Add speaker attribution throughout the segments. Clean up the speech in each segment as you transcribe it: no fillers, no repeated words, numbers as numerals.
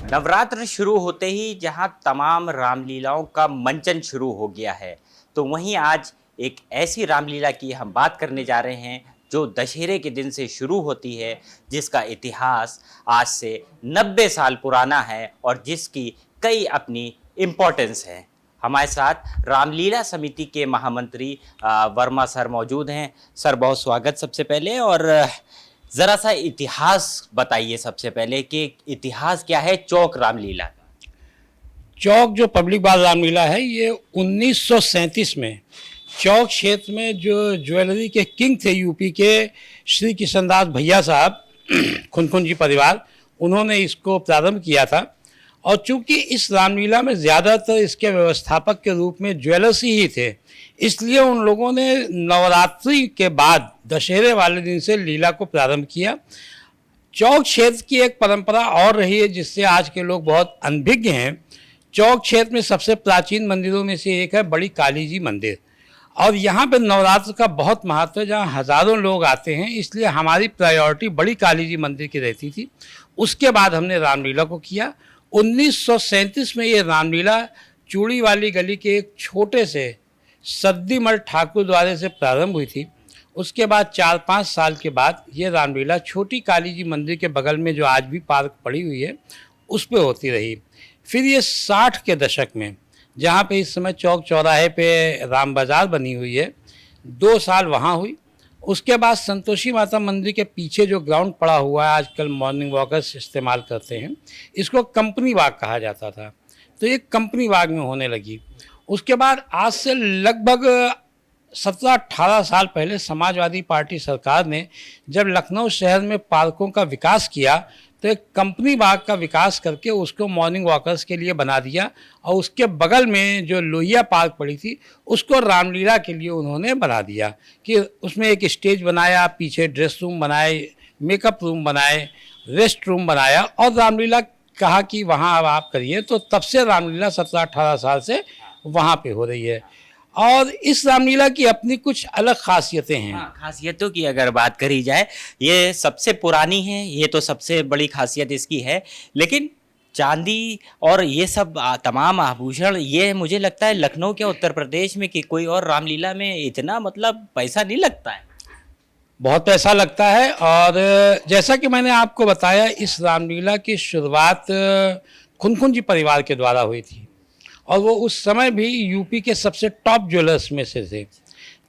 Speaker 1: नवरात्र शुरू होते ही जहां तमाम रामलीलाओं का मंचन शुरू हो गया है, तो वहीं आज एक ऐसी रामलीला की हम बात करने जा रहे हैं जो दशहरे के दिन से शुरू होती है, जिसका इतिहास आज से 90 साल पुराना है और जिसकी कई अपनी इम्पोर्टेंस है। हमारे साथ रामलीला समिति के महामंत्री वर्मा सर मौजूद हैं। सर, बहुत स्वागत सबसे पहले। और ज़रा सा इतिहास बताइए सबसे पहले कि इतिहास क्या है चौक रामलीला का।
Speaker 2: चौक जो पब्लिक बाल रामलीला है ये 1937 में चौक क्षेत्र में जो ज्वेलरी के किंग थे यूपी के श्री किशनदास भैया साहब खुनखुन जी परिवार, उन्होंने इसको प्रारंभ किया था। और चूंकि इस रामलीला में ज़्यादातर इसके व्यवस्थापक के रूप में ज्वेलर्स ही थे, इसलिए उन लोगों ने नवरात्रि के बाद दशहरे वाले दिन से लीला को प्रारंभ किया। चौक क्षेत्र की एक परंपरा और रही है जिससे आज के लोग बहुत अनभिज्ञ हैं। चौक क्षेत्र में सबसे प्राचीन मंदिरों में से एक है बड़ी काली जी मंदिर, और यहाँ पे नवरात्र का बहुत महत्व है, जहाँ हज़ारों लोग आते हैं, इसलिए हमारी प्रायोरिटी बड़ी काली जी मंदिर की रहती थी। उसके बाद हमने रामलीला को किया। 1937 में ये रामलीला चूड़ी वाली गली के एक छोटे से सद्दीमल ठाकुर द्वारे से प्रारंभ हुई थी। उसके बाद 4-5 साल के बाद ये रामलीला छोटी काली जी मंदिर के बगल में जो आज भी पार्क पड़ी हुई है उस पे होती रही। फिर ये 60 के दशक में, जहाँ पे इस समय चौक चौराहे पे राम बाज़ार बनी हुई है, 2 साल वहाँ हुई। उसके बाद संतोषी माता मंदिर के पीछे जो ग्राउंड पड़ा हुआ है, आजकल मॉर्निंग वॉकर्स इस्तेमाल करते हैं, इसको कंपनी बाग कहा जाता था, तो ये कंपनी बाग में होने लगी। उसके बाद आज से लगभग 17-18 साल पहले समाजवादी पार्टी सरकार ने जब लखनऊ शहर में पार्कों का विकास किया, तो एक कंपनी बाग का विकास करके उसको मॉर्निंग वॉकर्स के लिए बना दिया, और उसके बगल में जो लोहिया पार्क पड़ी थी उसको रामलीला के लिए उन्होंने बना दिया कि उसमें एक स्टेज बनाया, पीछे ड्रेस रूम बनाए, मेकअप रूम बनाए, रेस्ट रूम बनाया, और रामलीला कहा कि वहाँ अब आप करिए। तो तब से रामलीला 17-18 साल से वहाँ पे हो रही है। और इस रामलीला की अपनी कुछ अलग खासियतें हैं।
Speaker 1: हाँ, खासियतों की अगर बात करी जाए, ये सबसे पुरानी है, ये तो सबसे बड़ी खासियत इसकी है। लेकिन चांदी और ये सब तमाम आभूषण, ये मुझे लगता है लखनऊ के उत्तर प्रदेश में कि कोई और रामलीला में इतना मतलब पैसा नहीं लगता है।
Speaker 2: बहुत पैसा लगता है। और जैसा कि मैंने आपको बताया, इस रामलीला की शुरुआत खुनखुन जी परिवार के द्वारा हुई थी, और वो उस समय भी यूपी के सबसे टॉप ज्वेलर्स में से थे।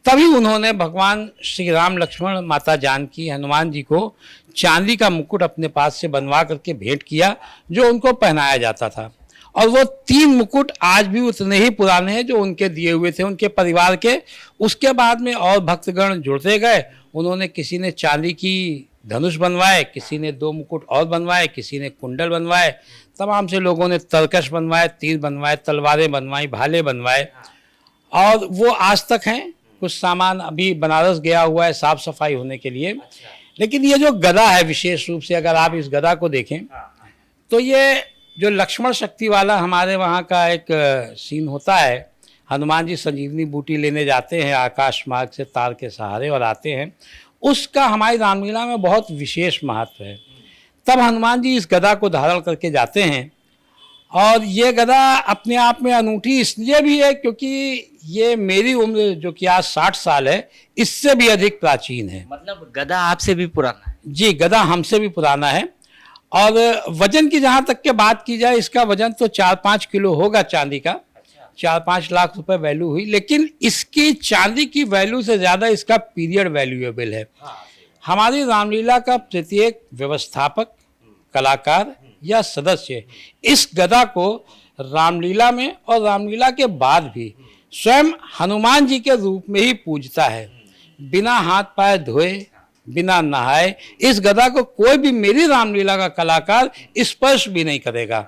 Speaker 2: तभी उन्होंने भगवान श्री राम, लक्ष्मण, माता जानकी, हनुमान जी को चांदी का मुकुट अपने पास से बनवा करके भेंट किया, जो उनको पहनाया जाता था। और वो 3 मुकुट आज भी उतने ही पुराने हैं जो उनके दिए हुए थे उनके परिवार के। उसके बाद में और भक्तगण जुड़ते गए। उन्होंने, किसी ने चांदी की धनुष बनवाए, किसी ने 2 मुकुट और बनवाए, किसी ने कुंडल बनवाए, तमाम से लोगों ने तरकश बनवाए, तीर बनवाए, तलवारें बनवाई, भाले बनवाए, और वो आज तक हैं। कुछ सामान अभी बनारस गया हुआ है साफ़ सफाई होने के लिए। लेकिन ये जो गदा है, विशेष रूप से अगर आप इस गदा को देखें तो ये जो लक्ष्मण शक्ति वाला हमारे वहाँ का एक सीन होता है, हनुमान जी संजीवनी बूटी लेने जाते हैं आकाश मार्ग से तार के सहारे और आते हैं, उसका हमारी रामलीला में बहुत विशेष महत्व है। तब हनुमान जी इस गदा को धारण करके जाते हैं, और ये गदा अपने आप में अनूठी इसलिए भी है क्योंकि ये मेरी उम्र जो कि आज 60 साल है, इससे भी अधिक प्राचीन है।
Speaker 1: मतलब गदा आपसे भी पुराना है?
Speaker 2: जी, गदा हमसे भी पुराना है। और वजन की जहाँ तक के बात की जाए, इसका वजन तो 4-5 किलो होगा चांदी का। 4-5 लाख रुपए वैल्यू हुई, लेकिन इसकी चांदी की वैल्यू से ज़्यादा इसका पीरियड वैल्यूएबल है। हमारी रामलीला का प्रत्येक व्यवस्थापक, कलाकार या सदस्य इस गदा को रामलीला में और रामलीला के बाद भी स्वयं हनुमान जी के रूप में ही पूजता है। बिना हाथ पाए धोए, बिना नहाए इस गदा को कोई भी मेरी रामलीला का कलाकार स्पर्श भी नहीं करेगा,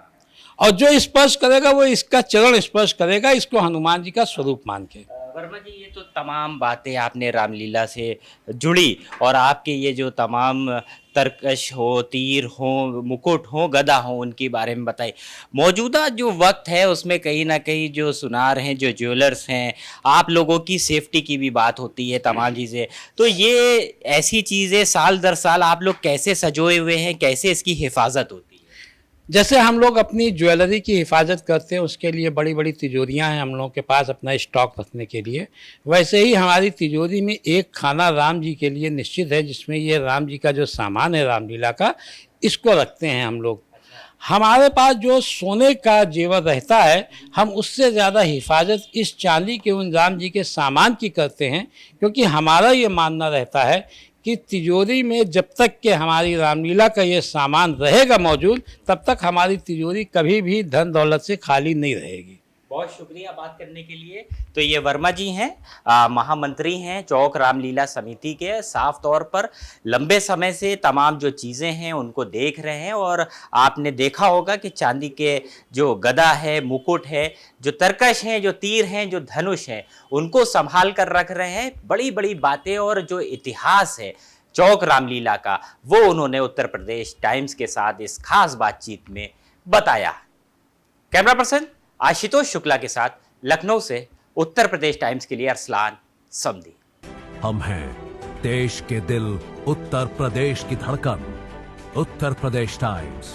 Speaker 2: और जो स्पर्श करेगा वो इसका चरण स्पर्श करेगा, इसको हनुमान जी का स्वरूप मान के।
Speaker 1: वर्मा जी, ये तो तमाम बातें आपने रामलीला से जुड़ी, और आपके ये जो तमाम तरकश हो, तीर हो, मुकुट हो, गदा हो, उनके बारे में बताई। मौजूदा जो वक्त है उसमें कहीं ना कहीं जो सुनार हैं, जो ज्वेलर्स हैं, आप लोगों की सेफ्टी की भी बात होती है, तमाम चीज़ें। तो ये ऐसी चीज़ें साल दर साल आप लोग कैसे सजोए हुए हैं, कैसे इसकी हिफाजत होती है?
Speaker 2: जैसे हम लोग अपनी ज्वेलरी की हिफाजत करते हैं, उसके लिए बड़ी बड़ी तिजोरियां हैं हम लोगों के पास अपना स्टॉक रखने के लिए, वैसे ही हमारी तिजोरी में एक खाना राम जी के लिए निश्चित है, जिसमें ये राम जी का जो सामान है रामलीला का, इसको रखते हैं हम लोग। हमारे पास जो सोने का जेवर रहता है, हम उससे ज़्यादा हिफाजत इस चांदी के उन राम जी के सामान की करते हैं, क्योंकि हमारा ये मानना रहता है कि तिजोरी में जब तक कि हमारी रामलीला का ये सामान रहेगा मौजूद, तब तक हमारी तिजोरी कभी भी धन दौलत से खाली नहीं रहेगी।
Speaker 1: बहुत शुक्रिया बात करने के लिए। तो ये वर्मा जी हैं, महामंत्री हैं चौक रामलीला समिति के। साफ तौर पर लंबे समय से तमाम जो चीज़ें हैं उनको देख रहे हैं, और आपने देखा होगा कि चांदी के जो गदा है, मुकुट है, जो तरकश हैं, जो तीर हैं, जो धनुष हैं, उनको संभाल कर रख रहे हैं। बड़ी बड़ी बातें और जो इतिहास है चौक रामलीला का, वो उन्होंने उत्तर प्रदेश टाइम्स के साथ इस खास बातचीत में बताया। कैमरा पर्सन आशुतोष शुक्ला के साथ लखनऊ से उत्तर प्रदेश टाइम्स के लिए अरसलान समदी।
Speaker 3: हम हैं देश के दिल, उत्तर प्रदेश की धड़कन, उत्तर प्रदेश टाइम्स।